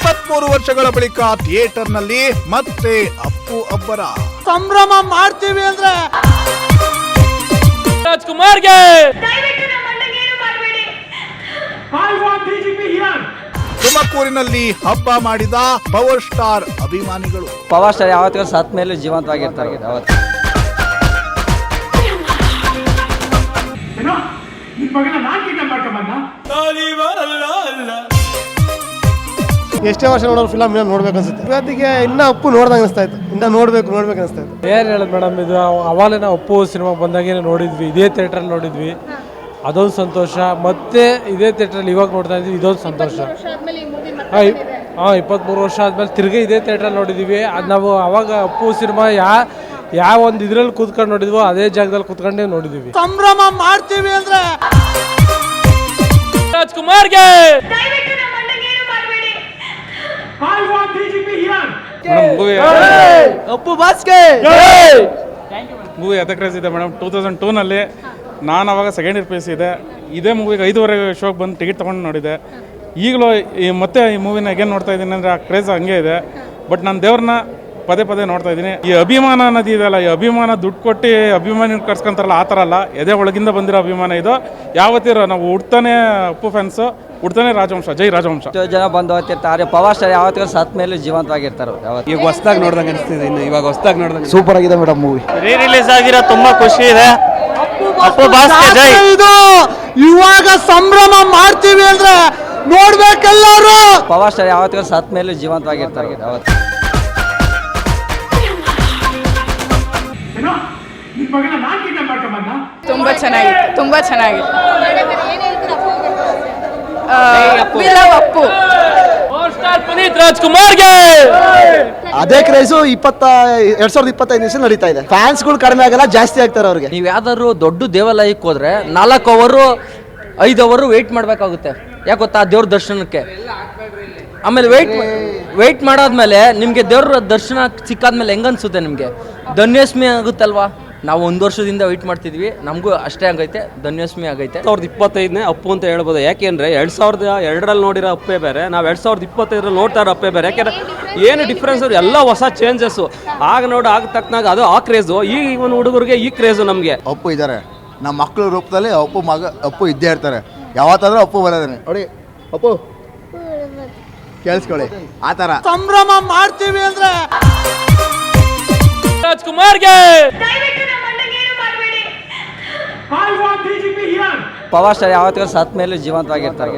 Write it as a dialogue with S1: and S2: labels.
S1: 23 ವರ್ಷಗಳ ಬಳಿಕ ಥಿಯೇಟರ್ನಲ್ಲಿ ಮತ್ತೆ ಅಪ್ಪು ಅಬ್ಬರ
S2: ಸಂಭ್ರಮ ಮಾಡ್ತೀವಿ ಅಂದ್ರೆ
S3: ರಾಜ್ಕುಮಾರ್ಗೆ
S1: ತುಮಕೂರಿನಲ್ಲಿ ಹಬ್ಬ ಮಾಡಿದ ಪವರ್ ಸ್ಟಾರ್ ಅಭಿಮಾನಿಗಳು.
S4: ಪವರ್ ಸ್ಟಾರ್ ಯಾವತ್ತಿಗೂ ಸತ್ ಮೇಲೆ ಜೀವಂತವಾಗಿರ್ತಾರೆ.
S2: ಎಷ್ಟೇ ವರ್ಷ ನೋಡೋ ಫಿಲಮ್ ನೋಡ್ಬೇಕು ಅನ್ಸುತ್ತೆ. ಇವತ್ತಿಗೆ ಇನ್ನ ಅಪ್ಪು ನೋಡ್ದಂಗ ಅನಿಸ್ತಾ ಇತ್ತು. ಇನ್ನ ನೋಡ್ಬೇಕು ಅನಿಸ್ತಾ ಇತ್ತು.
S5: ಏನ್ ಹೇಳೋದು ಮೇಡಮ್, ಇದು ಅವಾಗಲೇ ನಾವು ಅಪ್ಪು ಸಿನಿಮಾ ಬಂದಾಗೇನೆ ನೋಡಿದ್ವಿ, ಇದೇ ಥಿಯೇಟ್ರಲ್ಲಿ ನೋಡಿದ್ವಿ, ಅದೊಂದು ಸಂತೋಷ. ಮತ್ತೆ ಇದೇ ಥಿಯೇಟ್ರಲ್ಲಿ ಇವಾಗ ನೋಡ್ತಾ ಇದ್ವಿ, ಇದೊಂದು ಸಂತೋಷ. 23 ವರ್ಷ ಆದ್ಮೇಲೆ ತಿರ್ಗಿ ಇದೇ ಥಿಯೇಟ್ರಲ್ಲಿ ನೋಡಿದೀವಿ. ಅದು ನಾವು ಅವಾಗ ಅಪ್ಪು ಸಿನಿಮಾ ಯಾವ ಒಂದು ಇದ್ರಲ್ಲಿ ಕೂತ್ಕೊಂಡು ನೋಡಿದ್ವೋ ಅದೇ ಜಾಗದಲ್ಲಿ ಕೂತ್ಕೊಂಡೇ ನೋಡಿದೀವಿ.
S2: ಸಂಭ್ರಮ ಮಾಡ್ತೀವಿ ಅಂದ್ರೆ
S3: ರಾಜ್ಕುಮಾರ್ಗೆ
S2: ಅಪ್ಪು ಬಾಸ್ಗೆ
S6: ಮೂವಿ ಎದಕ್ರೇಜ್ ಇದೆ ಮೇಡಮ್. 2002ನಲ್ಲಿ ನಾನು ಅವಾಗ ಸೆಕೆಂಡ್ ಇಯರ್ ಪಿ.ಯು.ಸಿ ಇದೆ. ಇದೇ ಮೂವಿಗೆ 5:30 ಶೋಗೆ ಬಂದು ಟಿಕೆಟ್ ತೊಗೊಂಡು ನೋಡಿದೆ. ಈಗಲೂ ಮತ್ತೆ ಈ ಮೂವಿನ ಹೇಗೇನು ನೋಡ್ತಾ ಇದ್ದೀನಿ ಅಂದರೆ ಆ ಕ್ರೇಜ್ ಹಂಗೆ ಇದೆ. ಬಟ್ ನಾನು ದೇವ್ರನ್ನ ಪದೇ ನೋಡ್ತಾ ಇದ್ದೀನಿ. ಈ ಅಭಿಮಾನ ಅನ್ನೋದು ಇದೆಯಲ್ಲ, ಈ ಅಭಿಮಾನ ದುಡ್ಡು ಕೊಟ್ಟು ಅಭಿಮಾನಿ ಕರ್ಸ್ಕೊಂತಾರಲ್ಲ, ಆ ಥರ ಅಲ್ಲ. ಎದೆ ಒಳಗಿಂದ ಬಂದಿರೋ ಅಭಿಮಾನ ಇದು. ಯಾವತ್ತಿರೋ ನಾವು ಹುಡ್ತಾನೆ ಅಪ್ಪು ಫ್ಯಾನ್ಸು, ಹುಡ್ತಾನೆ ರಾಜವಂಶ, ಜೈ ರಾಜವಂಶ.
S4: ಜನ ಬಂದು ಹೋಗ್ತಿರ್ತಾರೆ. ಪವರ್ ಸ್ಟಾರ್ ಯಾವತ್ತಿಗೂ ಸತ್ ಮೇಲೆ ಜೀವಂತವಾಗಿರ್ತಾರೆ.
S7: ಈಗ ಹೊಸದಾಗಿ ನೋಡ್ದಂಗೆ ಅನಿಸ್ತಿದೆ. ಇವಾಗ ಹೊಸದಾಗಿ ನೋಡ್ದಂಗೆ
S2: ಸೂಪರ್ ಆಗಿದೆ ಮೇಡಮ್ ಮೂವಿ.
S3: ರೀ ರಿಲೀಸ್ ಆಗಿರೋ ತುಂಬಾ ಖುಷಿ ಇದೆ. ಅಪ್ಪು ಬಾಸ್ಗೆ ಜೈ.
S2: ಇದು ಇವಾಗ ಸಂಭ್ರಮ ಮಾಡ್ತೀವಿ ಅಂದ್ರೆ ನೋಡ್ಬೇಕೆಲ್ಲರೂ.
S4: ಪವರ್ ಸ್ಟಾರ್ ಯಾವತ್ತಿಗೂ ಸತ್ ಮೇಲೆ ಜೀವಂತವಾಗಿರ್ತಾರೆ.
S8: ತುಂಬಾ ಚೆನ್ನಾಗಿತ್ತು. ಅಪ್ಪು
S3: ಪವರ್ ಸ್ಟಾರ್ ಪುನೀತ್ ರಾಜ್ಕುಮಾರ್ಗೆ
S2: ಅದೇ ಕ್ರೇಜು 2025 ನಡೀತಾ ಇದೆ. ಫ್ಯಾನ್ಸ್ಗಳು ಕಡಿಮೆ ಆಗಲ್ಲ, ಜಾಸ್ತಿ ಆಗ್ತಾರೆ ಅವ್ರಿಗೆ.
S4: ನೀವು ಯಾವ್ದಾದ್ರು ದೊಡ್ಡ ದೇವಾಲಯಕ್ಕೆ ಹೋದ್ರೆ 4 ಅವರು 5 ಅವರು ವೆಯ್ಟ್ ಮಾಡಬೇಕಾಗುತ್ತೆ. ಯಾಕೆ ಗೊತ್ತಾ? ದೇವ್ರ ದರ್ಶನಕ್ಕೆ. ಆಮೇಲೆ ವೆಯ್ಟ್ ಮಾಡಾದ್ಮೇಲೆ ನಿಮಗೆ ದೇವ್ರ ದರ್ಶನ ಸಿಕ್ಕಾದ್ಮೇಲೆ ಹೆಂಗನ್ಸುತ್ತೆ ನಿಮಗೆ? ಧನ್ಯಸ್ಮಿ ಆಗುತ್ತಲ್ವಾ? ನಾವು 1 ವರ್ಷದಿಂದ ವೆಯ್ಟ್ ಮಾಡ್ತಿದ್ವಿ, ನಮಗೂ ಅಷ್ಟೇ ಆಗೈತೆ, ಧನ್ಯಸ್ಮಿ ಆಗೈತೆ.
S7: 2025ನೇ ಅಪ್ಪು ಅಂತ ಹೇಳ್ಬೋದು. ಯಾಕೆಂದರೆ 2002ರಲ್ಲಿ ನೋಡಿರೋ ಅಪ್ಪೇ ಬೇರೆ, ನಾವು 2025ರಲ್ಲಿ ನೋಡ್ತಾ ಇರೋ ಅಪ್ಪೇ ಬೇರೆ. ಯಾಕೆಂದರೆ ಏನು ಡಿಫ್ರೆನ್ಸ್? ಎಲ್ಲ ಹೊಸ ಚೇಂಜಸ್ಸು. ಆಗ ಆಗ ತಕ್ಕನಾಗ ಅದು ಆ ಕ್ರೇಜು, ಈ ಒಂದು ಹುಡುಗರಿಗೆ ಈ ಕ್ರೇಜು. ನಮಗೆ
S9: ಅಪ್ಪು ಇದ್ದಾರೆ, ನಮ್ಮ ಮಕ್ಕಳ ರೂಪದಲ್ಲಿ ಅಪ್ಪು ಇದ್ದೇ ಇರ್ತಾರೆ. ಯಾವತ್ತಾದ್ರೂ ಅಪ್ಪು ಬರೋದೇನೆ ನೋಡಿ. ಅಪ್ಪು ಕೇಳಿಸ್ಕೊಳ್ಳಿ, ಆ ಥರ
S2: ಸಂಭ್ರಮ ಮಾಡ್ತೀವಿ ಅಂದ್ರೆ
S3: ರಾಜ್ಕುಮಾರ್ಗೆ
S4: ಪವರ್ ಸ್ಟಾರ್ ಯಾವತ್ತಿಗೂ ಸತ್ ಮೇಲೆ ಜೀವಂತವಾಗಿರ್ತಾರೆ.